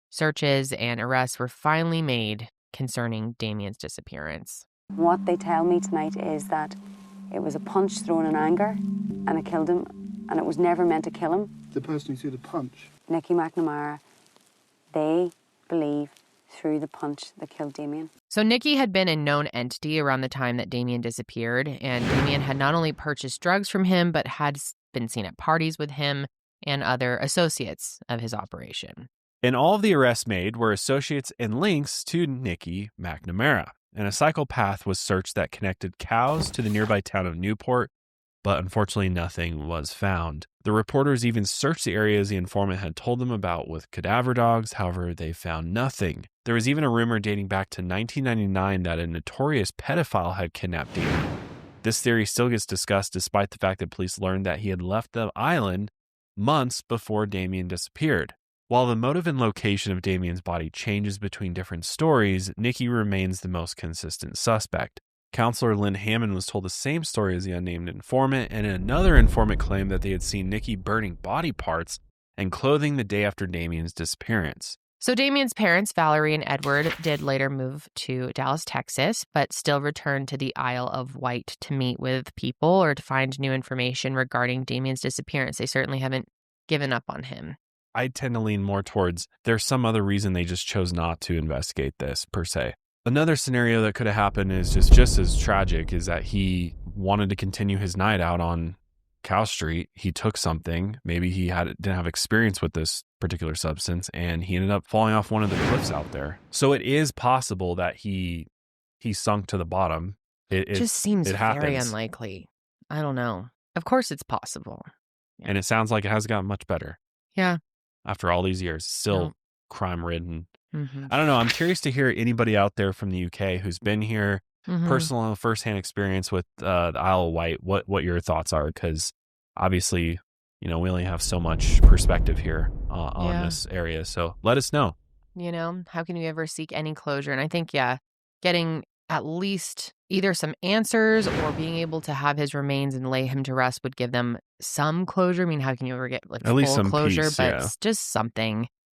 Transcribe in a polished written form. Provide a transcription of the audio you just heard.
Searches and arrests were finally made concerning Damien's disappearance. What they tell me tonight is that it was a punch thrown in anger and it killed him, and it was never meant to kill him. The person who threw the punch? Nicky McNamara, they believe, threw the punch that killed Damien. So Nicky had been a known entity around the time that Damien disappeared, and Damien had not only purchased drugs from him, but had been seen at parties with him and other associates of his operation. And all of the arrests made were associates and links to Nicky McNamara. And a psychopath was searched that connected cows to the nearby town of Newport, but unfortunately nothing was found. The reporters even searched the areas the informant had told them about with cadaver dogs. However, they found nothing. There was even a rumor dating back to 1999 that a notorious pedophile had kidnapped Damien. This theory still gets discussed despite the fact that police learned that he had left the island months before Damien disappeared. While the motive and location of Damien's body changes between different stories, Nicky remains the most consistent suspect. Counselor Lynn Hammond was told the same story as the unnamed informant, and another informant claimed that they had seen Nicky burning body parts and clothing the day after Damien's disappearance. So Damien's parents, Valerie and Edward, did later move to Dallas, Texas, but still returned to the Isle of Wight to meet with people or to find new information regarding Damien's disappearance. They certainly haven't given up on him. I tend to lean more towards there's some other reason they just chose not to investigate this, per se. Another scenario that could have happened is just as tragic, is that he wanted to continue his night out on Cow Street. He took something, maybe he didn't have experience with this particular substance, and he ended up falling off one of the cliffs out there. So it is possible that he sunk to the bottom. It just seems it very happens. unlikely. I don't know. Of course it's possible. Yeah. And it sounds like it has gotten much better. Yeah. After all these years, still No. crime-ridden. Mm-hmm. I don't know. I'm curious to hear anybody out there from the UK who's been here, Mm-hmm. personal firsthand experience with the Isle of Wight, what your thoughts are, because obviously, we only have so much perspective here on this area. So let us know. How can you ever seek any closure? And I think, getting at least either some answers or being able to have his remains and lay him to rest would give them some closure. I mean, how can you ever get At least full some closure? peace, But yeah. it's just something.